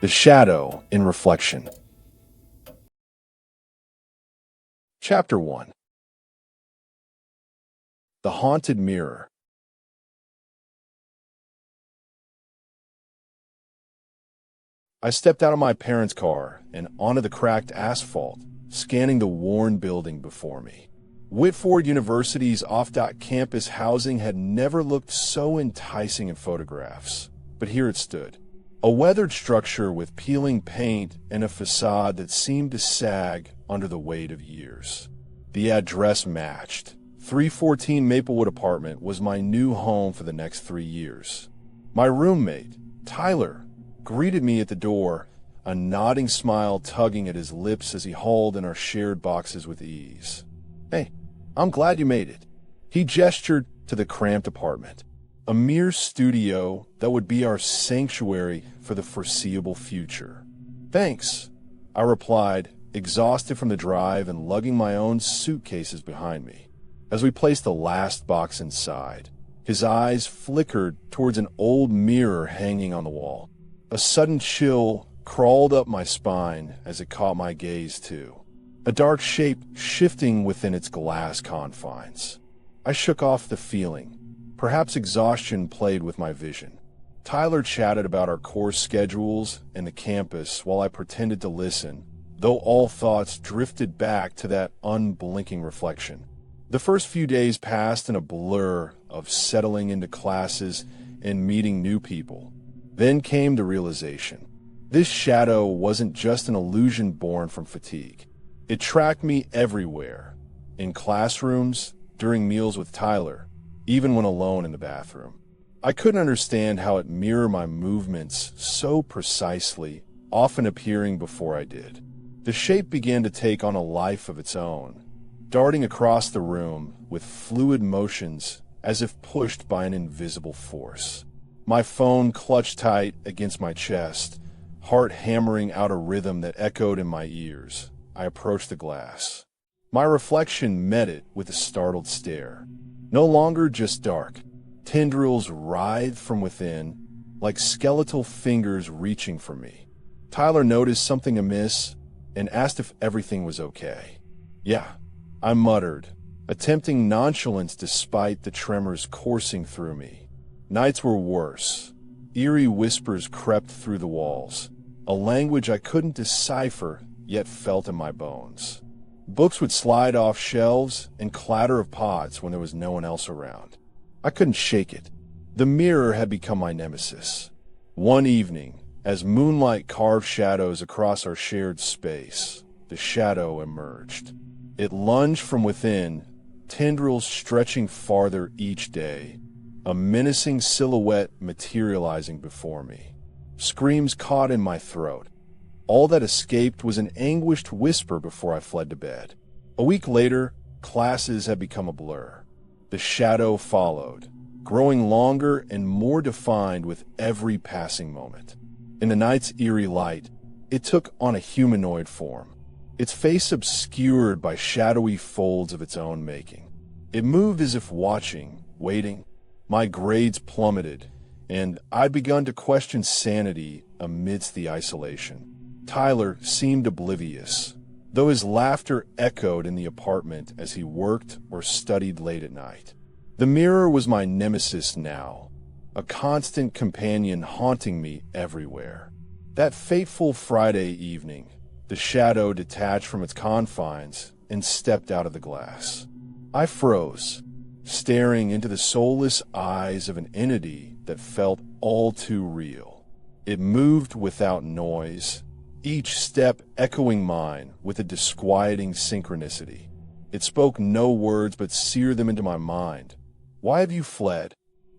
The shadow in reflection. Chapter 1. The haunted mirror. I stepped out of my parents' car and onto the cracked asphalt, scanning the worn building before me. Whitford University's off-campus housing had never looked so enticing in photographs, but here it stood. A weathered structure with peeling paint and a facade that seemed to sag under the weight of years. The address matched. 314 Maplewood apartment was my new home for the next 3 years. My roommate, Tyler, greeted me at the door, a nodding smile tugging at his lips as he hauled in our shared boxes with ease. "Hey, I'm glad you made it." He gestured to the cramped apartment, a mere studio that would be our sanctuary for the foreseeable future. "Thanks," I replied, exhausted from the drive and lugging my own suitcases behind me. As we placed the last box inside, his eyes flickered towards an old mirror hanging on the wall. A sudden chill crawled up my spine as it caught my gaze too, a dark shape shifting within its glass confines. I shook off the feeling. Perhaps exhaustion played with my vision. Tyler chatted about our course schedules and the campus while I pretended to listen, though all thoughts drifted back to that unblinking reflection. The first few days passed in a blur of settling into classes and meeting new people. Then came the realization. This shadow wasn't just an illusion born from fatigue. It tracked me everywhere, in classrooms, during meals with Tyler, even when alone in the bathroom. I couldn't understand how it mirrored my movements so precisely, often appearing before I did. The shape began to take on a life of its own, darting across the room with fluid motions as if pushed by an invisible force. My phone clutched tight against my chest, heart hammering out a rhythm that echoed in my ears. I approached the glass. My reflection met it with a startled stare. No longer just dark. Tendrils writhed from within, like skeletal fingers reaching for me. Tyler noticed something amiss and asked if everything was okay. "Yeah," I muttered, attempting nonchalance despite the tremors coursing through me. Nights were worse. Eerie whispers crept through the walls, a language I couldn't decipher yet felt in my bones. Books would slide off shelves and clatter of pots when there was no one else around. I couldn't shake it. The mirror had become my nemesis. One evening, as moonlight carved shadows across our shared space, the shadow emerged. It lunged from within, tendrils stretching farther each day, a menacing silhouette materializing before me. Screams caught in my throat. All that escaped was an anguished whisper before I fled to bed. A week later, classes had become a blur. The shadow followed, growing longer and more defined with every passing moment. In the night's eerie light, it took on a humanoid form, its face obscured by shadowy folds of its own making. It moved as if watching, waiting. My grades plummeted, and I'd begun to question sanity amidst the isolation. Tyler seemed oblivious, though his laughter echoed in the apartment as he worked or studied late at night. The mirror was my nemesis now, a constant companion haunting me everywhere. That fateful Friday evening, the shadow detached from its confines and stepped out of the glass. I froze, staring into the soulless eyes of an entity that felt all too real. It moved without noise, each step echoing mine with a disquieting synchronicity. It spoke no words but seared them into my mind. "Why have you fled?"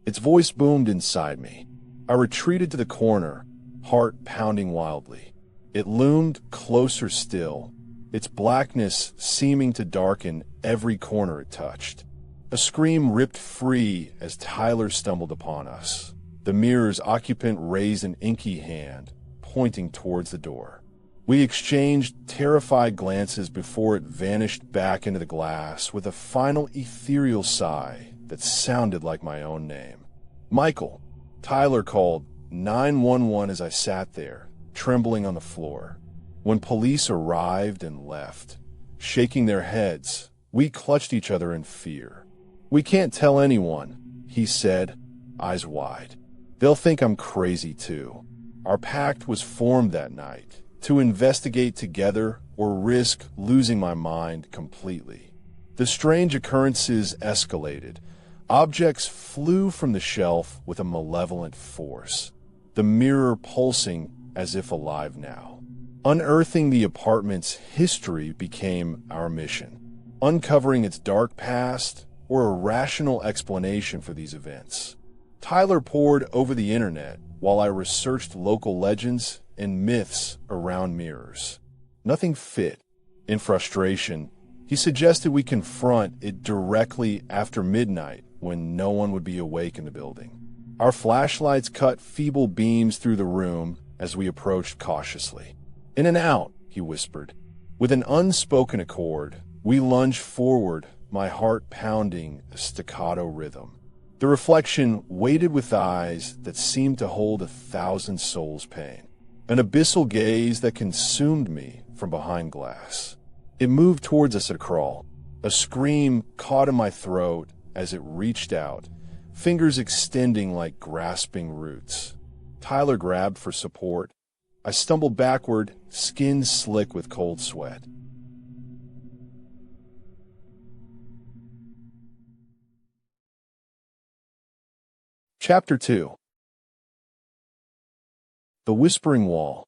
Its voice boomed inside me. I retreated to the corner, heart pounding wildly. It loomed closer still, its blackness seeming to darken every corner it touched. A scream ripped free as Tyler stumbled upon us. The mirror's occupant raised an inky hand, pointing towards the door. We exchanged terrified glances before it vanished back into the glass with a final ethereal sigh that sounded like my own name. "Michael," Tyler called 911 as I sat there, trembling on the floor. When police arrived and left, shaking their heads, we clutched each other in fear. "We can't tell anyone," he said, eyes wide. "They'll think I'm crazy too." Our pact was formed that night, to investigate together or risk losing my mind completely. The strange occurrences escalated. Objects flew from the shelf with a malevolent force, the mirror pulsing as if alive now. Unearthing the apartment's history became our mission, uncovering its dark past or a rational explanation for these events. Tyler pored over the internet while I researched local legends and myths around mirrors. Nothing fit. In frustration, he suggested we confront it directly after midnight when no one would be awake in the building. Our flashlights cut feeble beams through the room as we approached cautiously. "In and out," he whispered. With an unspoken accord, we lunged forward, my heart pounding a staccato rhythm. The reflection waited with eyes that seemed to hold 1,000 souls' pain, an abyssal gaze that consumed me from behind glass. It moved towards us at a crawl. A scream caught in my throat as it reached out, fingers extending like grasping roots. Tyler grabbed for support. I stumbled backward, skin slick with cold sweat. Chapter 2. The Whispering Wall.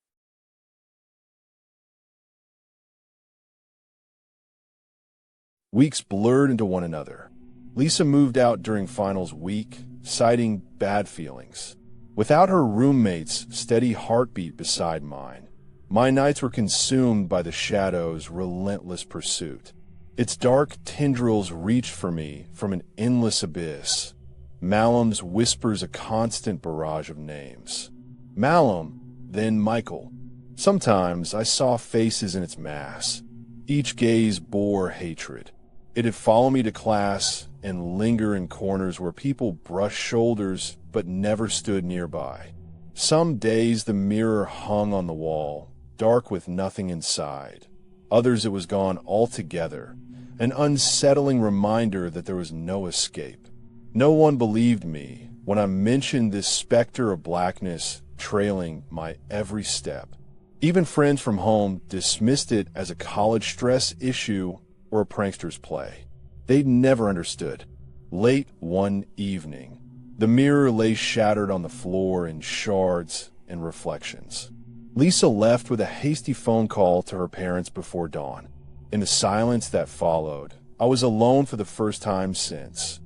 Weeks blurred into one another. Lisa moved out during finals week, citing bad feelings. Without her roommate's steady heartbeat beside mine, my nights were consumed by the shadow's relentless pursuit. Its dark tendrils reached for me from an endless abyss. Malum's whispers a constant barrage of names. Malum, then Michael. Sometimes I saw faces in its mass. Each gaze bore hatred. It had followed me to class and linger in corners where people brushed shoulders but never stood nearby. Some days the mirror hung on the wall, dark with nothing inside. Others it was gone altogether, an unsettling reminder that there was no escape. No one believed me when I mentioned this specter of blackness trailing my every step. Even friends from home dismissed it as a college stress issue or a prankster's play. They'd never understood. Late one evening, the mirror lay shattered on the floor in shards and reflections. Lisa left with a hasty phone call to her parents before dawn. In the silence that followed, I was alone for the first time since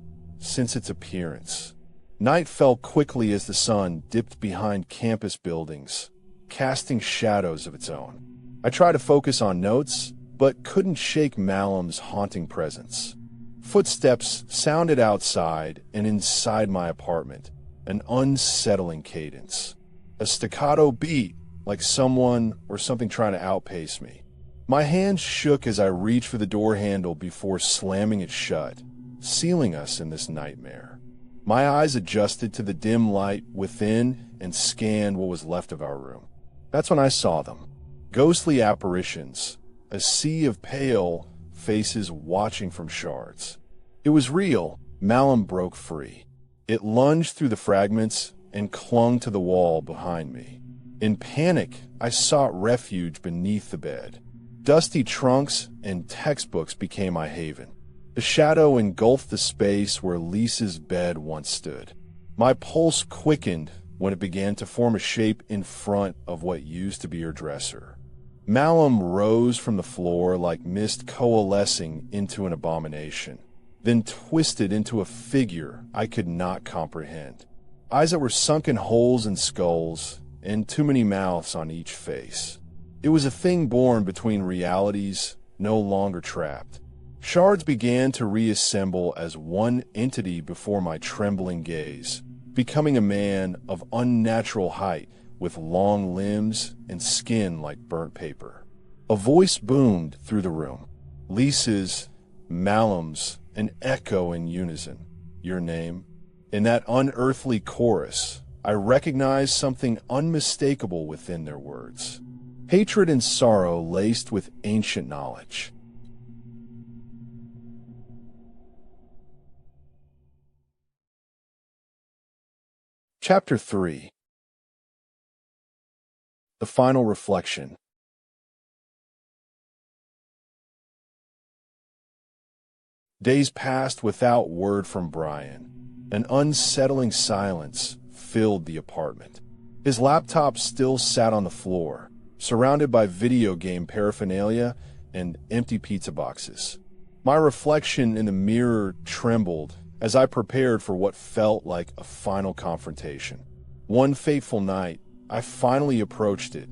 its appearance. Night fell quickly as the sun dipped behind campus buildings, casting shadows of its own. I tried to focus on notes, but couldn't shake Malum's haunting presence. Footsteps sounded outside and inside my apartment, an unsettling cadence. A staccato beat, like someone or something trying to outpace me. My hands shook as I reached for the door handle before slamming it shut, sealing us in this nightmare. My eyes adjusted to the dim light within and scanned what was left of our room. That's when I saw them. Ghostly apparitions, a sea of pale faces watching from shards. It was real. Malum broke free. It lunged through the fragments and clung to the wall behind me. In panic, I sought refuge beneath the bed. Dusty trunks and textbooks became my haven. The shadow engulfed the space where Lisa's bed once stood. My pulse quickened when it began to form a shape in front of what used to be her dresser. Malum rose from the floor like mist coalescing into an abomination, then twisted into a figure I could not comprehend. Eyes that were sunken holes in skulls, and too many mouths on each face. It was a thing born between realities, no longer trapped. Shards began to reassemble as one entity before my trembling gaze, becoming a man of unnatural height, with long limbs and skin like burnt paper. A voice boomed through the room. Lisa's, Malum's, an echo in unison. Your name? In that unearthly chorus, I recognized something unmistakable within their words. Hatred and sorrow laced with ancient knowledge. Chapter 3. The Final Reflection. Days passed without word from Brian. An unsettling silence filled the apartment. His laptop still sat on the floor, surrounded by video game paraphernalia and empty pizza boxes. My reflection in the mirror trembled as I prepared for what felt like a final confrontation. One fateful night, I finally approached it,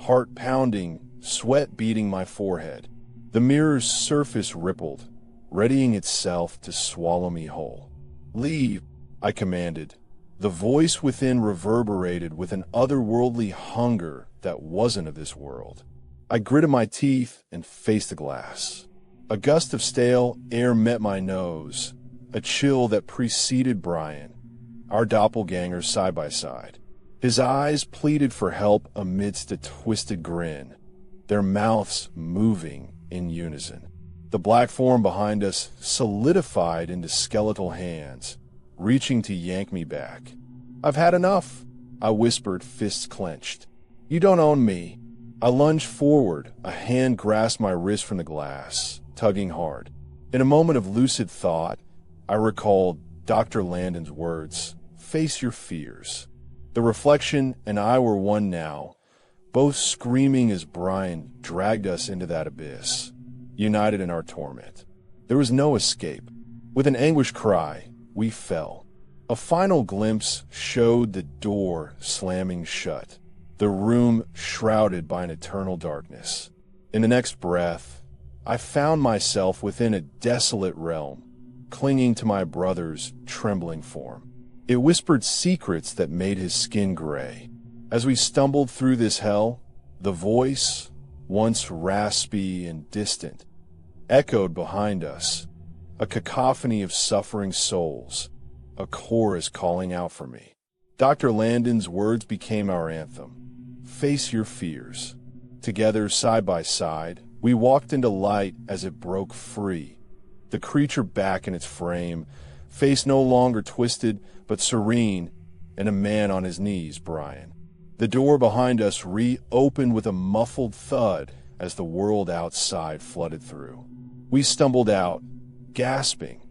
heart pounding, sweat beading my forehead. The mirror's surface rippled, readying itself to swallow me whole. "Leave," I commanded. The voice within reverberated with an otherworldly hunger that wasn't of this world. I gritted my teeth and faced the glass. A gust of stale air met my nose, a chill that preceded Brian, our doppelgangers side by side. His eyes pleaded for help amidst a twisted grin, their mouths moving in unison. The black form behind us solidified into skeletal hands, reaching to yank me back. "I've had enough," I whispered, fists clenched. "You don't own me." I lunged forward, a hand grasped my wrist from the glass, tugging hard. In a moment of lucid thought, I recalled Dr. Landon's words, "Face your fears." The reflection and I were one now, both screaming as Brian dragged us into that abyss, united in our torment. There was no escape. With an anguished cry, we fell. A final glimpse showed the door slamming shut, the room shrouded by an eternal darkness. In the next breath, I found myself within a desolate realm, clinging to my brother's trembling form. It whispered secrets that made his skin gray. As we stumbled through this hell, the voice, once raspy and distant, echoed behind us, a cacophony of suffering souls, a chorus calling out for me. Dr. Landon's words became our anthem. Face your fears. Together, side by side, we walked into light as it broke free, the creature back in its frame, face no longer twisted but serene, and a man on his knees, Brian. The door behind us reopened with a muffled thud as the world outside flooded through. We stumbled out, gasping.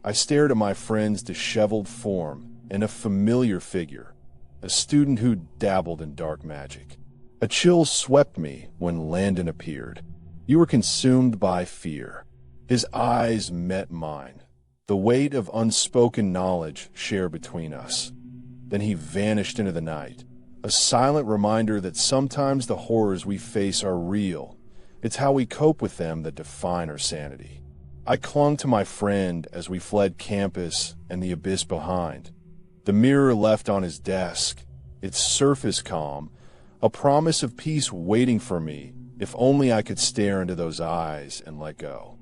I stared at my friend's disheveled form and a familiar figure, a student who dabbled in dark magic. A chill swept me when Landon appeared. You were consumed by fear. His eyes met mine, the weight of unspoken knowledge shared between us. Then he vanished into the night, a silent reminder that sometimes the horrors we face are real. It's how we cope with them that define our sanity. I clung to my friend as we fled campus and the abyss behind. The mirror left on his desk, its surface calm, a promise of peace waiting for me if only I could stare into those eyes and let go.